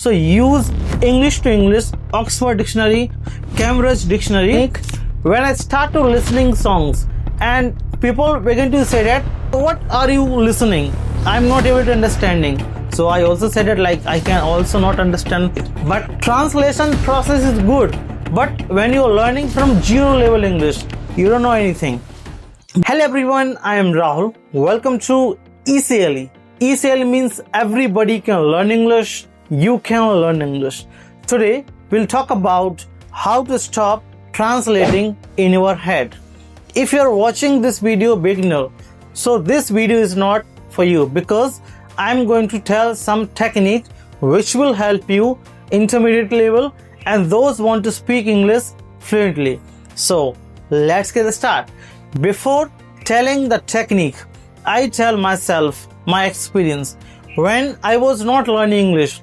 So use English to English, Oxford Dictionary, Cambridge Dictionary. When I start to listening songs and people begin to say that, what are you listening? I'm not able to understanding. So I also said that like I can also not understand. But translation process is good. But when you're learning from zero level English, you don't know anything. Hello everyone, I am Rahul. Welcome to ECLE. ECLE means everybody can learn English. You can learn English. Today we'll talk about how to stop translating in your head. If you're watching this video beginner, so this video is not for you because I'm going to tell some technique which will help you intermediate level and those want to speak English fluently. So let's get started. Before telling the technique, I tell myself my experience. When I was not learning English,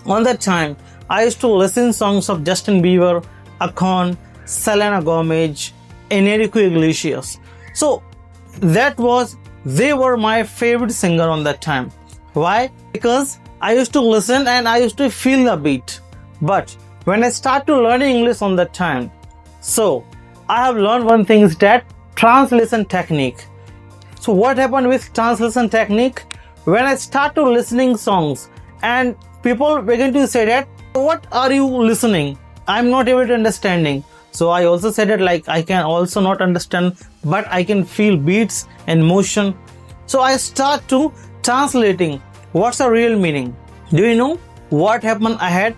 on that time, I used to listen songs of Justin Bieber, Akon, Selena Gomez, Enrique Iglesias. So they were my favorite singer on that time. Why? Because I used to listen and I used to feel the beat. But when I start to learn English on that time, so I have learned one thing is that translation technique. So what happened with translation technique? When I start to listening songs and people begin to say that, what are you listening? I'm not able to understanding. So I also said that like I can also not understand, but I can feel beats and motion. So I start to translating what's the real meaning. Do you know what happened ahead?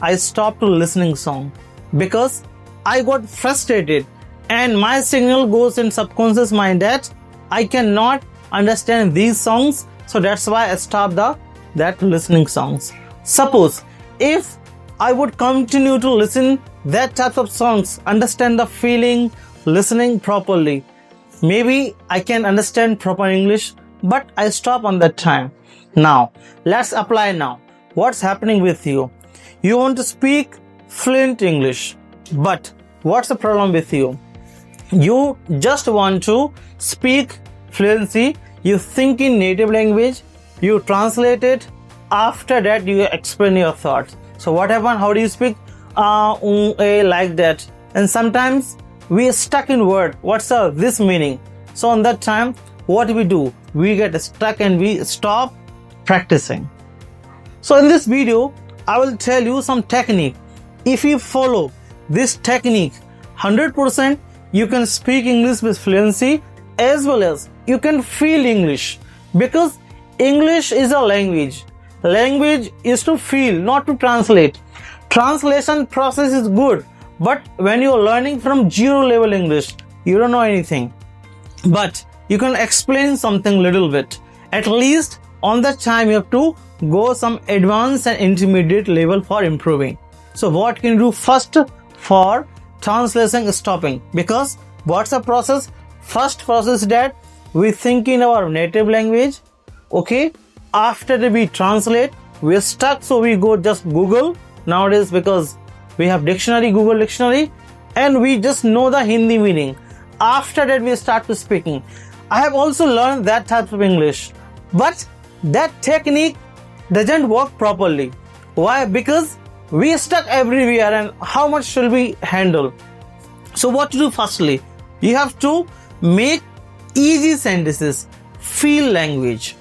I stopped to listening song because I got frustrated and my signal goes in subconscious mind that I cannot understand these songs. So that's why I stopped that listening songs. Suppose if I would continue to listen that type of songs, understand the feeling, listening properly, maybe I can understand proper English, but I stop on that time. Now let's apply now. What's happening with you? You want to speak fluent English, but what's the problem with you? You just want to speak fluency. You think in native language, you translate it. After that, you explain your thoughts. So what happened? How do you speak? Like that. And sometimes we are stuck in word. What's this meaning? So on that time, what we do? We get stuck and we stop practicing. So in this video, I will tell you some technique. If you follow this technique, 100% you can speak English with fluency as well as you can feel English, because English is a language. Language is to feel, not to translate. Translation process is good, but when you're learning from zero level English, you don't know anything. But you can explain something little bit. At least on that time you have to go some advanced and intermediate level for improving. So what can you do first for translation stopping? Because what's the process? First process that we think in our native language. Okay, after that we translate, we're stuck, so we go just Google nowadays because we have dictionary, Google dictionary, and we just know the Hindi meaning. After that we start to speaking. I have also learned that type of English, but that technique doesn't work properly. Why? Because we are stuck everywhere, and how much should we handle? So what to do? Firstly, you have to make easy sentences, feel language.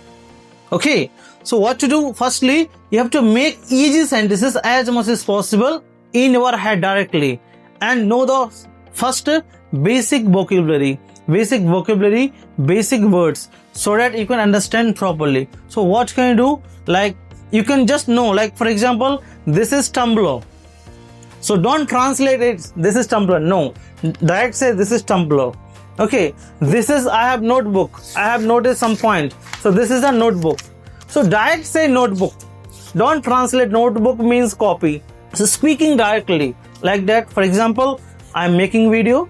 Okay, so what to do? Firstly, you have to make easy sentences as much as possible in your head directly and know the first basic vocabulary, basic words, so that you can understand properly. So what can you do? Like you can just know, like for example, this is tumbler. So don't translate it, this is tumbler. No, direct say this is tumbler. Okay, this is, I have notebook. I have noticed some point. So this is a notebook. So direct say notebook. Don't translate. Notebook means copy. So speaking directly like that. For example, I'm making video.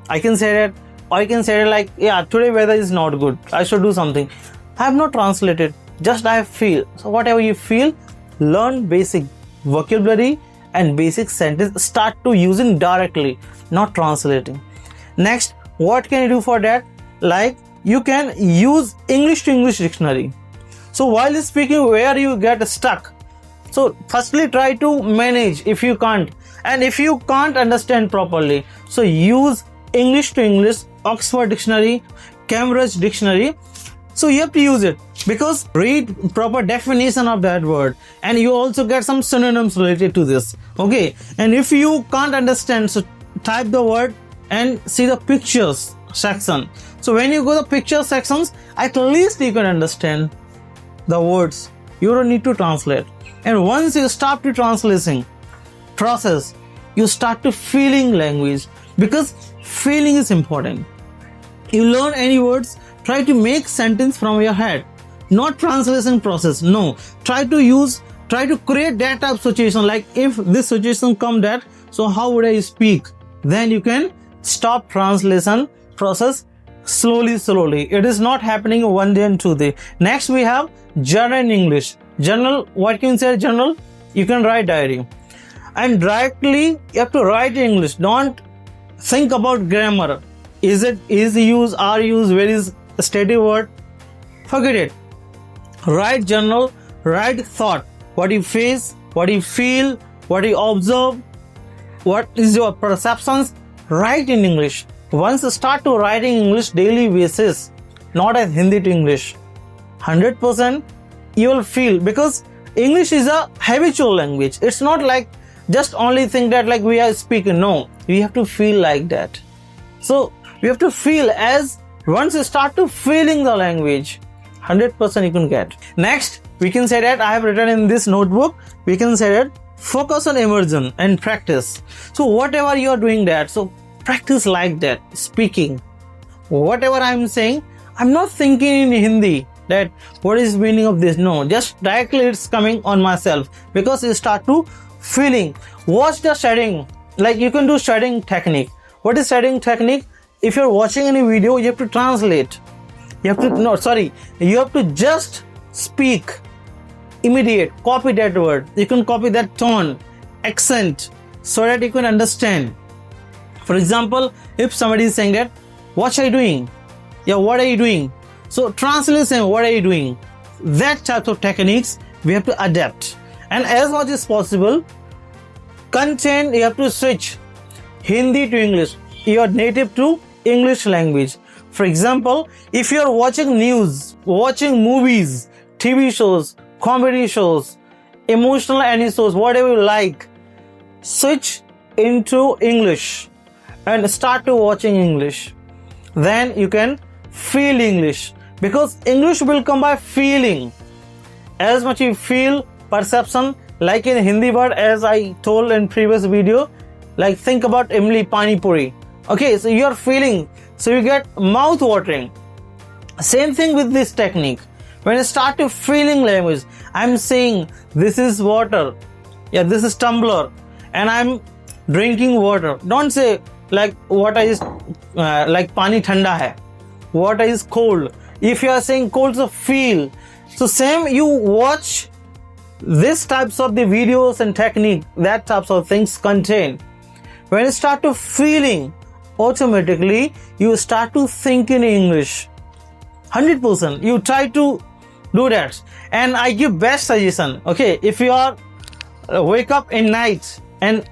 I can say that, or I can say that like, yeah, today weather is not good. I should do something. I have not translated. Just I feel. So whatever you feel, learn basic vocabulary and basic sentence. Start to using directly, not translating. Next, what can you do for that? Like you can use English to English dictionary. So while speaking, where you get stuck, So firstly try to manage if you can't, and if you can't understand properly, so use English to English, Oxford Dictionary, Cambridge Dictionary. So you have to use it, because read proper definition of that word, and you also get some synonyms related to this. Okay, and if you can't understand, so type the word and see the pictures section. So when you go to the picture sections, at least you can understand the words. You don't need to translate. And once you start to translating process, you start to feeling language, because feeling is important. You learn any words, try to make sentence from your head, not translation process. No, try to create that type of situation. Like if this situation come that, so how would I speak? Then you can stop translation process slowly. It is not happening one day and 2 days. Next we have journal in English. Journal, what can you say journal? You can write diary. And directly you have to write in English. Don't think about grammar. Is used, are used, where is a steady word? Forget it. Write journal, write thought. What you face, what you feel, what you observe, what is your perceptions. Write in English. Once you start to write in English daily basis, not as Hindi to English, 100% you will feel, because English is a habitual language. It's not like just only think that like we are speaking. No, we have to feel like that. So we have to feel, as once you start to feeling the language, 100% you can get. Next, we can say that I have written in this notebook, we can say that focus on immersion and practice. So whatever you are doing that, so practice like that, speaking. Whatever I'm saying, I'm not thinking in Hindi that what is meaning of this. No, just directly it's coming on myself, because you start to feeling. Watch the shading. Like you can do shading technique. What is shading technique? If you're watching any video, you have to translate. You have to just speak immediate, copy that word. You can copy that tone, accent, so that you can understand. For example, if somebody is saying that, what are you doing? Yeah, what are you doing? So translation, what are you doing? That type of techniques we have to adapt. And as much as possible, content you have to switch Hindi to English, your native to English language. For example, if you are watching news, watching movies, TV shows, comedy shows, emotional any shows, whatever you like, switch into English and start to watching English. Then you can feel English, because English will come by feeling. As much you feel, perception, like in Hindi word, as I told in previous video, like think about Imli Pani Puri. Okay, so you are feeling, so you get mouth watering. Same thing with this technique. When you start to feeling language, I'm saying this is water, yeah, this is tumbler, and I'm drinking water. Don't say like water is like pani thanda hai, water is cold. If you are saying cold, so feel. So same, you watch this types of the videos and technique, that types of things contain. When you start to feeling, automatically you start to think in English. 100% you try to do that. And I give best suggestion. Okay, if you are wake up in night and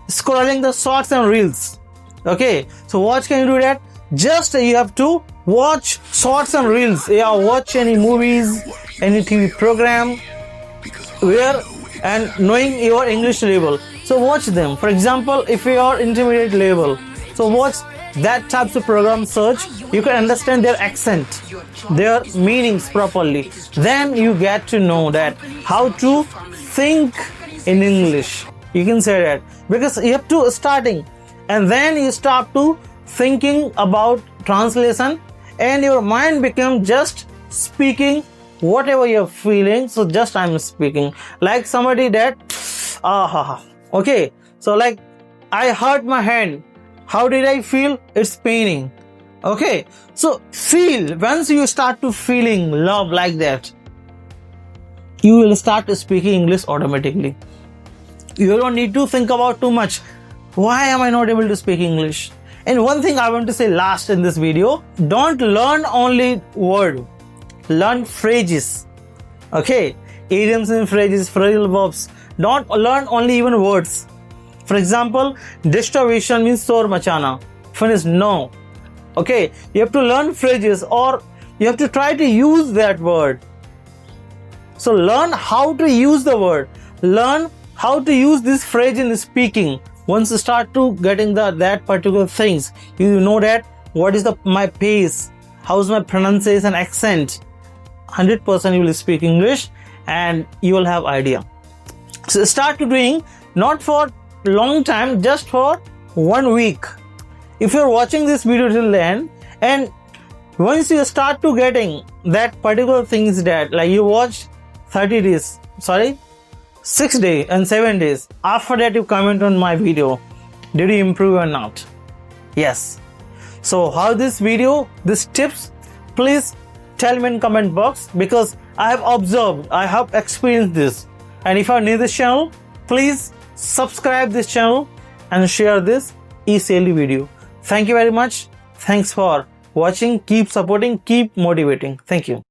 scrolling the shorts and reels, okay, so what can you do that? Just you have to watch shorts and reels. Yeah, watch any movies, any TV program, where and knowing your English level, so watch them. For example, if you are intermediate level, so watch that types of program, search, you can understand their accent, their meanings properly. Then you get to know that how to think in English. You can say that, because you have to starting, and then you start to thinking about translation, and your mind become just speaking whatever you're feeling. So just I'm speaking like somebody that okay, so like I hurt my hand, how did I feel? It's paining. Okay, so feel. Once you start to feeling love like that, you will start speaking English automatically. You don't need to think about too much. Why am I not able to speak English? And one thing I want to say last in this video, don't learn only word, learn phrases. Okay, idioms and phrases, phrasal verbs. Don't learn only even words. For example, disturbation means sor machana. Finish, no. Okay, you have to learn phrases or you have to try to use that word. So learn how to use the word. Learn how to use this phrase in speaking. Once you start to getting that particular things, you know that what is my pace, how's my pronunciation, accent. 100% you will speak English and you will have idea. So start doing, not for long time, just for 1 week. If you're watching this video till the end, and once you start to getting that particular things that like you watched 6 days and 7 days, after that you comment on my video, did you improve or not? Yes. So how this video, these tips, please tell me in comment box, because I have observed, I have experienced this. And if you are new to this channel, please subscribe this channel and share this ECLE video. Thank you very much. Thanks for watching. Keep supporting, keep motivating. Thank you.